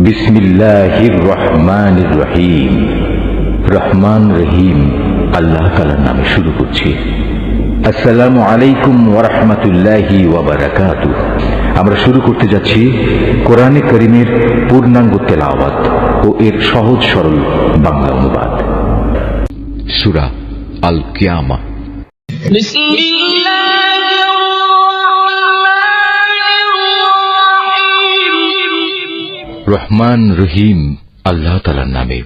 বিসমিল্লাহির রহমানির রহিম। রহমান রহিম আল্লাহ তাআলার নামে শুরু করছি। আসসালামু আলাইকুম ওয়া রাহমাতুল্লাহি ওয়া বারাকাতুহু। আমরা শুরু করতে যাচ্ছি কোরআনে কারীমের পূর্ণাঙ্গ তেলাওয়াত ও এর সহজ সরল বাংলা অনুবাদ। সূরা আল কিয়ামা। রহমান রহিম আল্লাহ তাআলার নামে।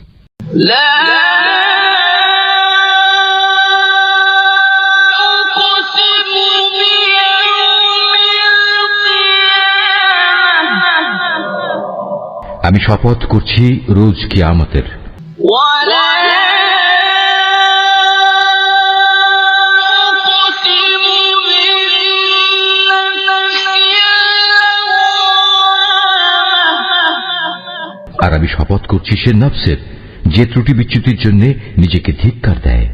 আমি শপথ করছি রোজ কিয়ামতের। আর আমি শপথ করছি সে নফসের যে ত্রুটি বিচ্যুতির জন্য নিজেকে ধিক্কার দেয়।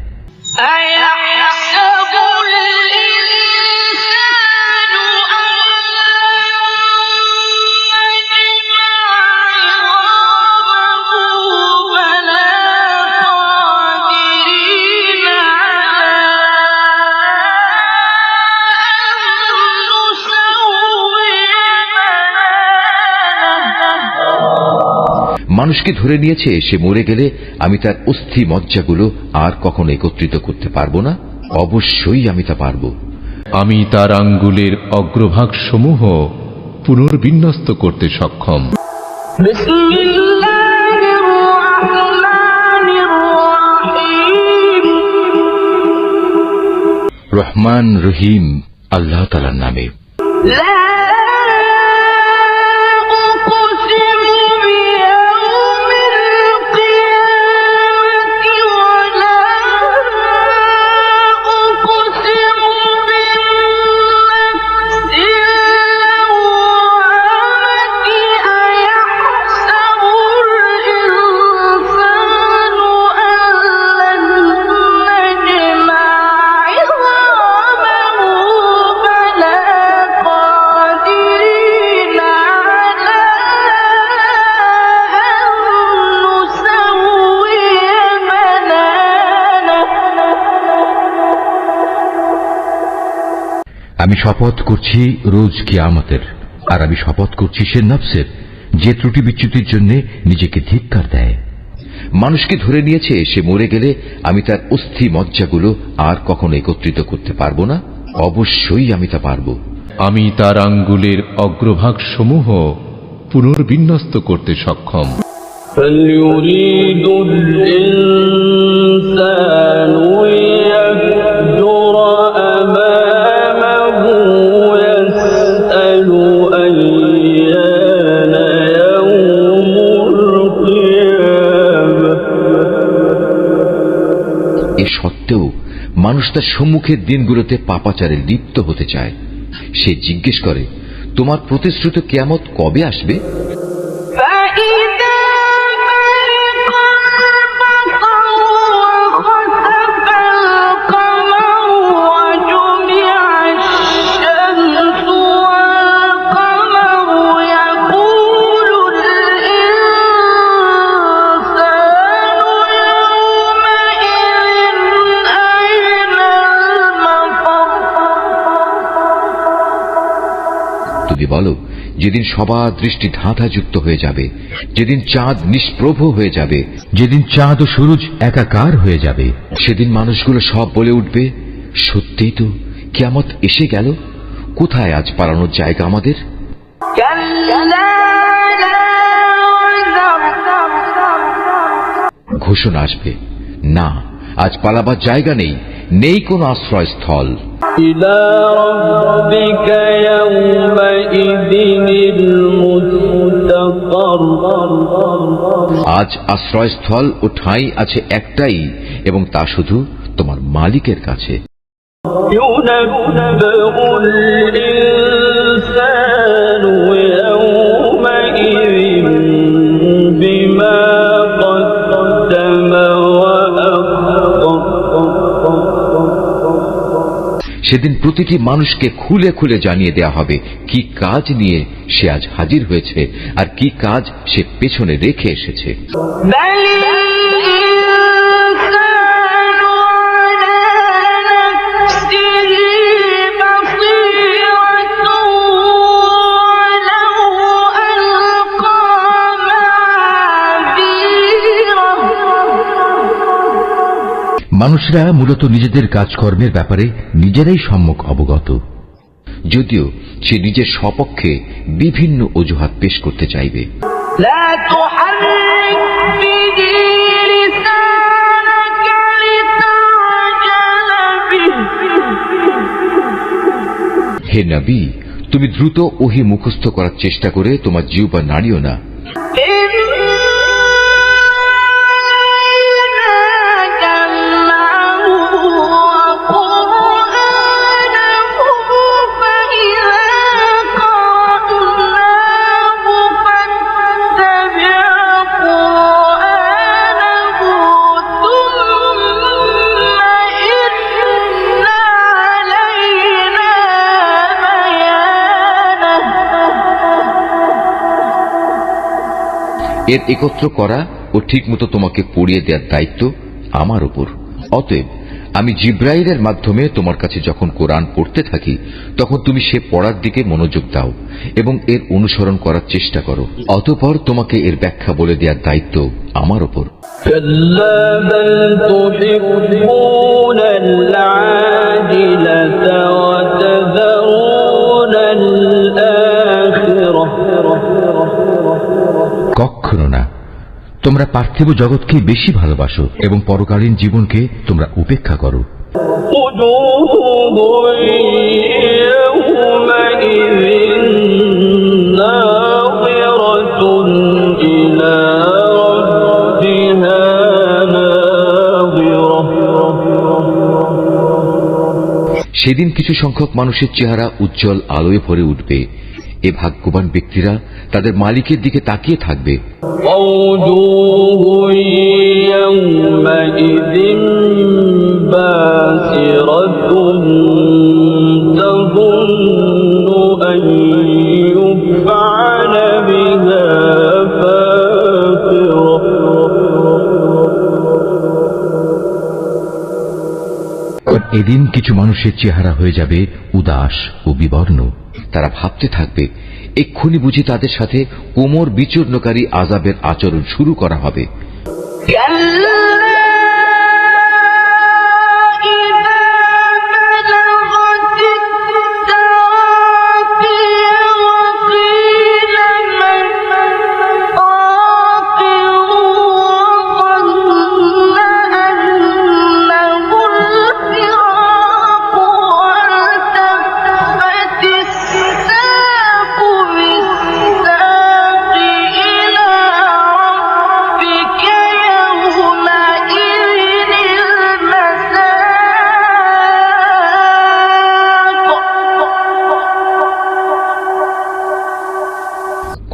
মানুষকে ধরে নিয়েছে সে মরে গেলে আমি তার অস্থি মজ্জাগুলো আর কখনো একত্রিত করতে পারবো না। অবশ্যই আমি তা পারব। আমি তার আঙ্গুলের অগ্রভাগ সমূহ পুনর্বিন্যস্ত করতে সক্ষম। রহমান রহিম আল্লাহ তাআলার নামে। আমি শপথ করছি রোজ কিয়ামতের। আর আমি শপথ করছি সে নফসের যে ত্রুটি বিচ্যুতির জন্য নিজেকে ধিক্কার দেয়। মানুষকে ধরে নিয়েছে সে মরে গেলে আমি তার অস্থি মজ্জাগুলো আর কখনো একত্রিত করতে পারবো না। অবশ্যই আমি তা পারব। আমি তার আঙ্গুলের অগ্রভাগ সমূহ পুনর্বিন্যস্ত করতে সক্ষম। এ সত্ত্বেও মানুষ তার সম্মুখের দিনগুলোতে পাপাচারে লিপ্ত হতে চায়। সে জিজ্ঞেস করে, তোমার প্রতিশ্রুত কিয়ামত কবে আসবে? তুমি বলো, যেদিন সবার দৃষ্টি ধাঁধাযুক্ত হয়ে যাবে, যেদিন চাঁদ নিষ্প্রভ হয়ে যাবে, যেদিন চাঁদ ও সূরজ একাকার হয়ে যাবে, সেদিন মানুষগুলো সব বলে উঠবে, সত্যিই তো কিয়ামত এসে গেল। কোথায় আজ পালানোর জায়গা আমাদের? ঘোষণা আসবে, না, আজ পালাবার জায়গা নেই, নেই কোনো আশ্রয়স্থল। আজ আশ্রয়স্থল ও ঠাঁই আছে একটাই, এবং তা শুধু তোমার মালিকের কাছে। সেদিন প্রতিটি মানুষকে খুলে খুলে জানিয়ে দেয়া হবে কি কাজ নিয়ে সে আজ হাজির হয়েছে আর কি কাজ সে পেছনে রেখে এসেছে। মানুষরা মূলত নিজেদের কাজকর্মের ব্যাপারে নিজেরাই সম্যক অবগত, যদিও সে নিজের সপক্ষে বিভিন্ন অজুহাত পেশ করতে চাইবে। হে নবী, তুমি দ্রুত ওহী মুখস্থ করার চেষ্টা করে তোমার জিহ্বা নাড়িও না। এর একত্র করা ও ঠিকমতো তোমাকে পড়িয়ে দেওয়ার দায়িত্ব আমার উপর। অতএব আমি জিব্রাইলের মাধ্যমে তোমার কাছে যখন কোরআন পড়তে থাকি তখন তুমি সে পড়ার দিকে মনোযোগ দাও এবং এর অনুসরণ করার চেষ্টা করো। অতঃপর তোমাকে এর ব্যাখ্যা বলে দেওয়ার দায়িত্ব আমার উপর। কখনো না, তোমরা পার্থিব জগৎকে বেশি ভালোবাসো এবং পরকালীন জীবনকে তোমরা উপেক্ষা করো। সেদিন কিছু সংখ্যক মানুষের চেহারা উজ্জ্বল আলোয় ভরে উঠবে। এ ভাগ্যবান ব্যক্তিরা তাদের মালিকের দিকে তাকিয়ে থাকবে। এদিন কিছু মানুষের চেহারা হয়ে যাবে উদাস ও বিবর্ণ। তারা ভাবতে থাকবে এক্ষুনি বুঝি তাদের সাথে কোমর বিচূর্ণকারী আযাবের আচরণ শুরু করা হবে।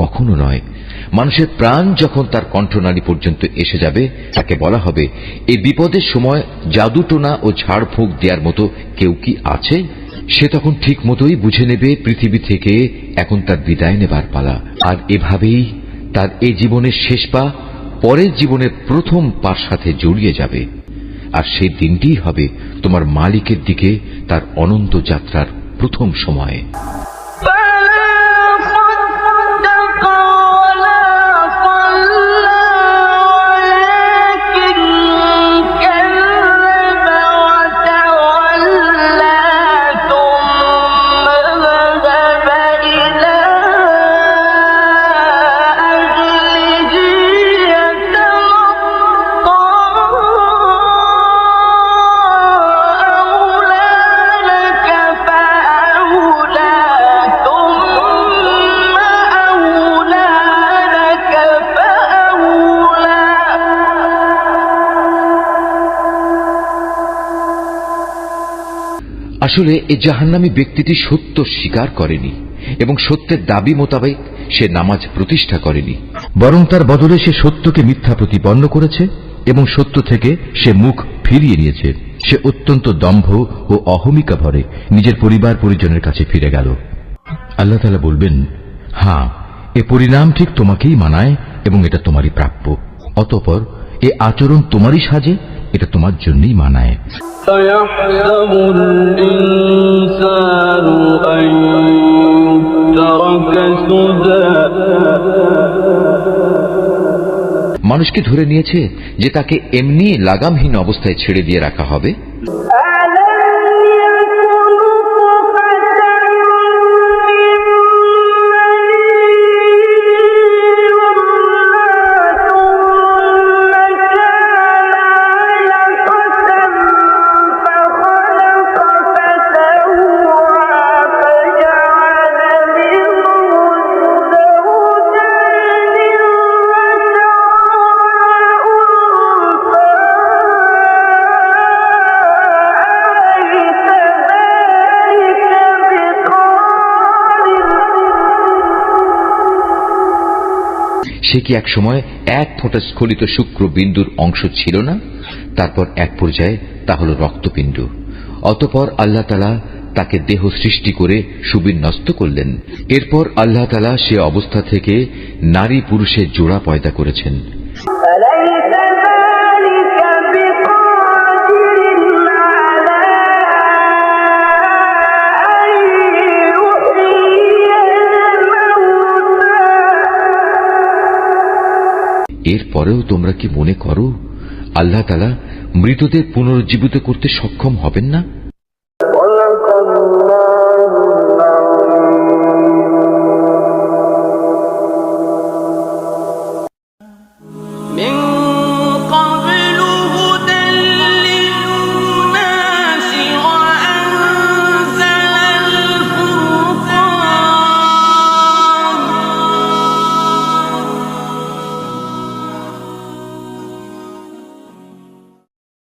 কখনো নয়, মানুষের প্রাণ যখন তার কণ্ঠনালী পর্যন্ত এসে যাবে তাকে বলা হবে এই বিপদের সময় জাদুটোনা ও ঝাড়ফুঁক দেওয়ার মতো কেউ কি আছে? সে তখন ঠিক মতোই বুঝে নেবে পৃথিবী থেকে এখন তার বিদায় নেবার পালা। আর এভাবেই তার এই জীবনের শেষ পা পরের জীবনের প্রথম পার সাথে জড়িয়ে যাবে। আর সেই দিনটিই হবে তোমার মালিকের দিকে তার অনন্ত যাত্রার প্রথম সময়। আসলে এই জাহান্নামী ব্যক্তিটি সত্য স্বীকার করেনি এবং সত্যের দাবি মোতাবেক সে নামাজ প্রতিষ্ঠা করেনি, বরং তার বদলে সে সত্যকে মিথ্যা প্রতিপন্ন করেছে এবং সত্য থেকে সে মুখ ফিরিয়ে নিয়েছে। সে অত্যন্ত দম্ভ ও অহমিকা ভরে নিজের পরিবার পরিজনের কাছে ফিরে গেল। আল্লাহ তাআলা বলবেন, হ্যাঁ, এ পরিণাম ঠিক তোমাকেই মানায় এবং এটা তোমারই প্রাপ্য। অতঃপর এ আচরণ তোমারই সাজে, এটা তোমার জন্যই মানায়। أيحسب الإنسان أن يترك سدى মানুষকে ধরে নিয়েছে যে তাকে এমনি লাগামহীন অবস্থায় ছেড়ে দিয়ে রাখা হবে। সে কি এক সময় এক ফোঁটা স্খলিত শুক্র বিন্দুর অংশ ছিল না? তারপর এক পর্যায়ে তা হল রক্তপিণ্ড। অতঃপর আল্লাহ তাআলা তাকে দেহ সৃষ্টি করে সুবিন্যস্ত করলেন। এরপর আল্লাহ তাআলা সে অবস্থা থেকে নারী পুরুষের জোড়া পয়দা করেছেন। এরপরেও তোমরা কি মনে করো আল্লাহ তাআলা মৃতদের পুনরুজ্জীবিত করতে সক্ষম হবেন না?